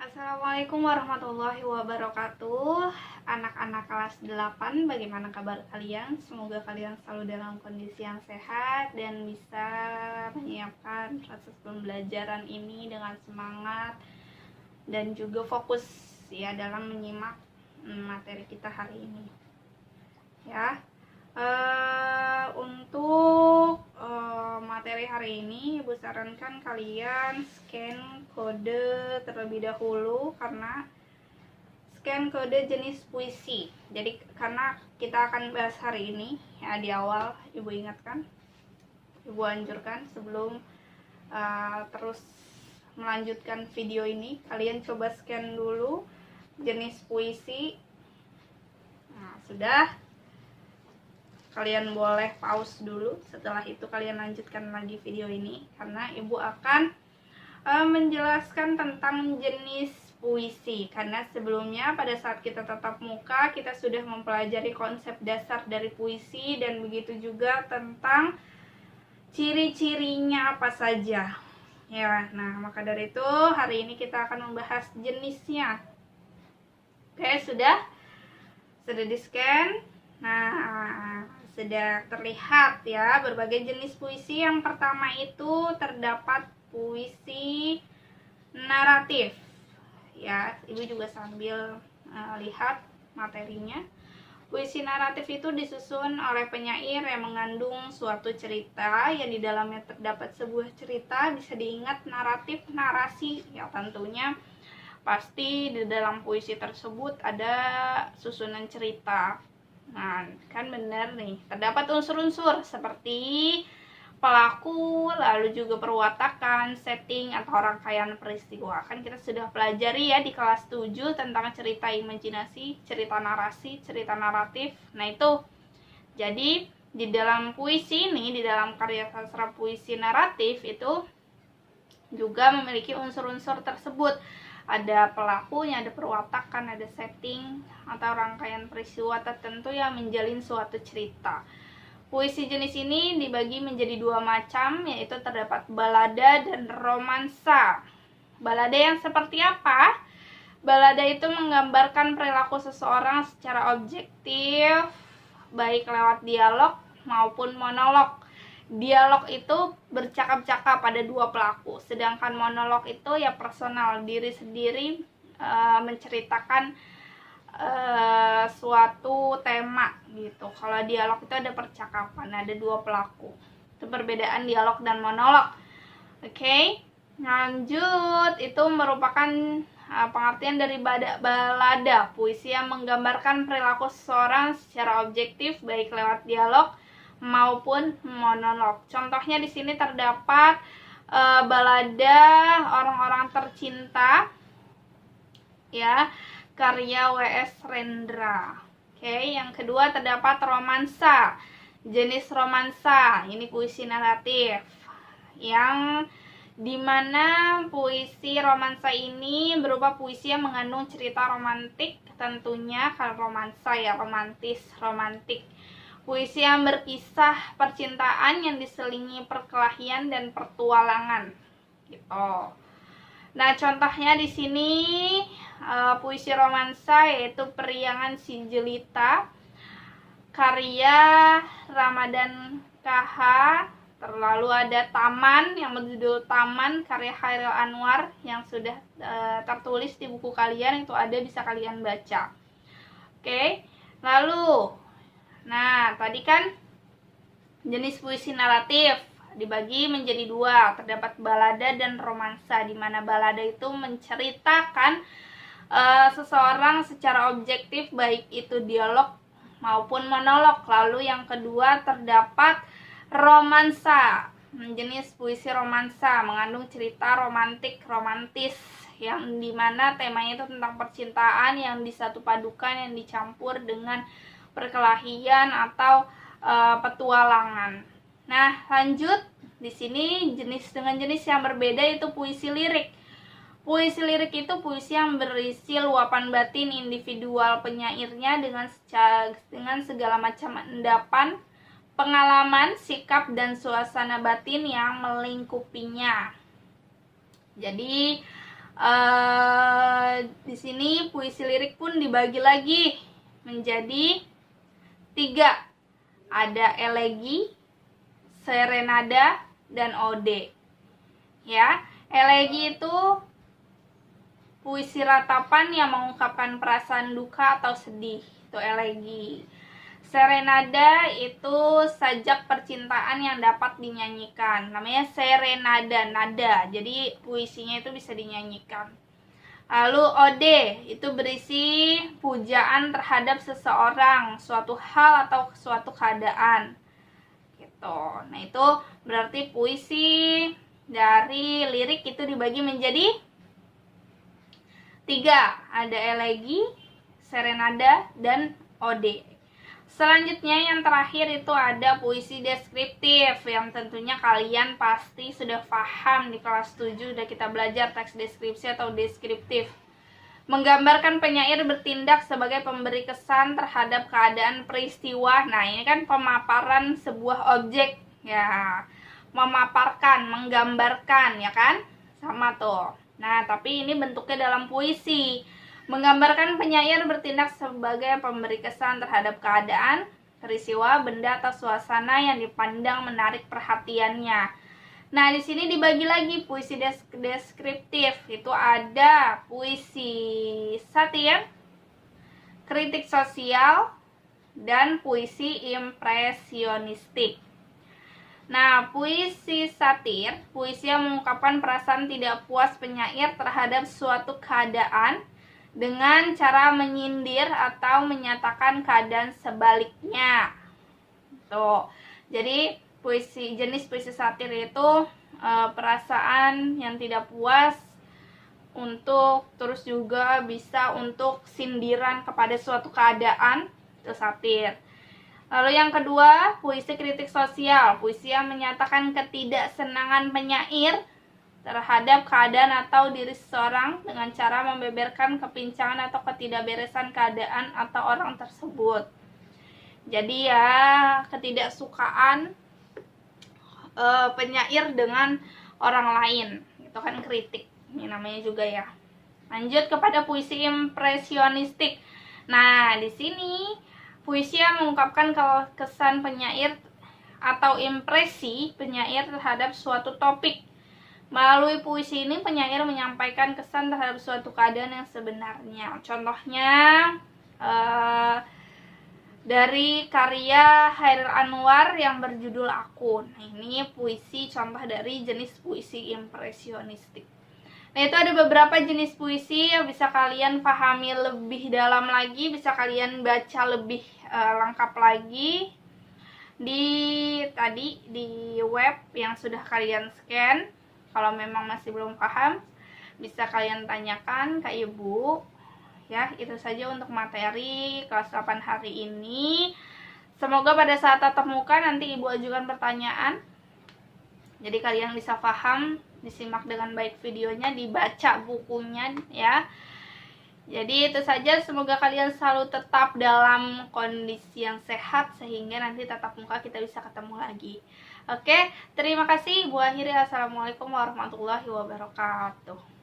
Assalamualaikum warahmatullahi wabarakatuh. Anak-anak kelas 8, bagaimana kabar kalian? Semoga kalian selalu dalam kondisi yang sehat dan bisa menyiapkan proses pembelajaran ini dengan semangat dan juga fokus ya dalam menyimak materi kita hari ini. Ya. Untuk materi hari ini Ibu sarankan kalian scan kode terlebih dahulu, karena scan kode jenis puisi. Jadi karena kita akan bahas hari ini ya, di awal Ibu ingatkan, Ibu anjurkan sebelum terus melanjutkan video ini, kalian coba scan dulu jenis puisi. Nah, sudah, kalian boleh pause dulu. Setelah itu kalian lanjutkan lagi video ini, karena Ibu akan menjelaskan tentang jenis puisi. Karena sebelumnya pada saat kita tatap muka, kita sudah mempelajari konsep dasar dari puisi dan begitu juga tentang ciri-cirinya apa saja. Ya, nah maka dari itu hari ini kita akan membahas jenisnya. Oke, sudah di-scan. Nah, sudah terlihat ya berbagai jenis puisi. Yang pertama itu terdapat puisi naratif. Ya, Ibu juga sambil lihat materinya. Puisi naratif itu disusun oleh penyair yang mengandung suatu cerita yang di dalamnya terdapat sebuah cerita. Bisa diingat naratif, narasi, ya tentunya pasti di dalam puisi tersebut ada susunan cerita. Nah, kan benar nih, terdapat unsur-unsur seperti pelaku, lalu juga perwatakan, setting, atau rangkaian peristiwa. Kan kita sudah pelajari ya di kelas 7 tentang cerita imajinasi, cerita narasi, cerita naratif. Nah itu, jadi di dalam puisi ini, di dalam karya sastra puisi naratif itu juga memiliki unsur-unsur tersebut. Ada pelakunya, ada perwatakan, ada setting atau rangkaian peristiwa tertentu yang menjalin suatu cerita. Puisi jenis ini dibagi menjadi dua macam, yaitu terdapat balada dan romansa. Balada yang seperti apa? Balada itu menggambarkan perilaku seseorang secara objektif, baik lewat dialog maupun monolog. Dialog itu bercakap-cakap pada dua pelaku, sedangkan monolog itu ya personal, diri sendiri menceritakan suatu tema gitu. Kalau dialog itu ada percakapan, ada dua pelaku. Itu perbedaan dialog dan monolog. Oke, lanjut. Itu merupakan pengertian dari balada, puisi yang menggambarkan perilaku seseorang secara objektif, baik lewat dialog maupun monolog. Contohnya di sini terdapat balada Orang-Orang Tercinta ya, karya W.S. Rendra. Oke, yang kedua terdapat romansa. Jenis romansa ini puisi naratif, yang dimana puisi romansa ini berupa puisi yang mengandung cerita romantik, tentunya kalau romansa ya romantis, romantik. Puisi yang berkisah percintaan yang diselingi perkelahian dan pertualangan gitu. Nah, contohnya di sini puisi romansa yaitu Periangan Si Jelita karya Ramadan KH. Terlalu ada Taman yang berjudul Taman karya Chairil Anwar yang sudah tertulis di buku kalian, itu ada, bisa kalian baca. Oke, lalu nah tadi kan jenis puisi naratif dibagi menjadi dua, terdapat balada dan romansa, di mana balada itu menceritakan seseorang secara objektif, baik itu dialog maupun monolog. Lalu yang kedua terdapat romansa. Jenis puisi romansa mengandung cerita romantis, yang dimana temanya itu tentang percintaan yang disatu padukan, yang dicampur dengan perkelahian atau petualangan. Nah, lanjut. Di sini jenis dengan jenis yang berbeda yaitu puisi lirik. Puisi lirik itu puisi yang berisi luapan batin individual penyairnya dengan segala macam endapan, pengalaman, sikap, dan suasana batin yang melingkupinya. Jadi di sini puisi lirik pun dibagi lagi menjadi 3. Ada elegi, serenada, dan ode. Ya, elegi itu puisi ratapan yang mengungkapkan perasaan duka atau sedih. Itu elegi. Serenada itu sajak percintaan yang dapat dinyanyikan. Namanya serenada, nada. Jadi puisinya itu bisa dinyanyikan. Lalu ode itu berisi pujaan terhadap seseorang, suatu hal atau suatu keadaan. Gitu. Nah, itu berarti puisi dari lirik itu dibagi menjadi 3. Ada elegi, serenada, dan ode. Selanjutnya yang terakhir itu ada puisi deskriptif, yang tentunya kalian pasti sudah paham di kelas 7 udah kita belajar teks deskripsi atau deskriptif. Menggambarkan penyair bertindak sebagai pemberi kesan terhadap keadaan peristiwa. Nah, ini kan pemaparan sebuah objek ya. Memaparkan, menggambarkan ya kan? Sama tuh. Nah, tapi ini bentuknya dalam puisi. Menggambarkan penyair bertindak sebagai pemberi kesan terhadap keadaan, peristiwa, benda atau suasana yang dipandang menarik perhatiannya. Nah, di sini dibagi lagi puisi deskriptif. Itu ada puisi satir, kritik sosial, dan puisi impresionistik. Nah, puisi satir, puisi yang mengungkapkan perasaan tidak puas penyair terhadap suatu keadaan dengan cara menyindir atau menyatakan keadaan sebaliknya. Tuh. Jadi jenis puisi satir itu perasaan yang tidak puas untuk terus juga bisa untuk sindiran kepada suatu keadaan, itu satir. Lalu yang kedua, puisi kritik sosial, puisi yang menyatakan ketidaksenangan penyair terhadap keadaan atau diri seseorang dengan cara membeberkan kepincangan atau ketidakberesan keadaan atau orang tersebut. Jadi ya, ketidaksukaan penyair dengan orang lain, itu kan kritik. Ini namanya juga ya. Lanjut kepada puisi impresionistik. Nah, di sini puisi yang mengungkapkan kesan penyair atau impresi penyair terhadap suatu topik. Melalui puisi ini penyair menyampaikan kesan terhadap suatu keadaan yang sebenarnya. Contohnya dari karya Chairil Anwar yang berjudul Aku. Nah, ini puisi contoh dari jenis puisi impresionistik. Nah, itu ada beberapa jenis puisi yang bisa kalian pahami lebih dalam lagi, bisa kalian baca lebih lengkap lagi di web yang sudah kalian scan. Kalau memang masih belum paham, bisa kalian tanyakan ke ibu. Ya, itu saja untuk materi kelas 8 hari ini. Semoga pada saat tatap muka nanti ibu ajukan pertanyaan. Jadi kalian bisa paham, disimak dengan baik videonya, dibaca bukunya ya. Jadi itu saja, semoga kalian selalu tetap dalam kondisi yang sehat sehingga nanti tatap muka kita bisa ketemu lagi. Oke, terima kasih. Ibu akhiri. Assalamualaikum warahmatullahi wabarakatuh.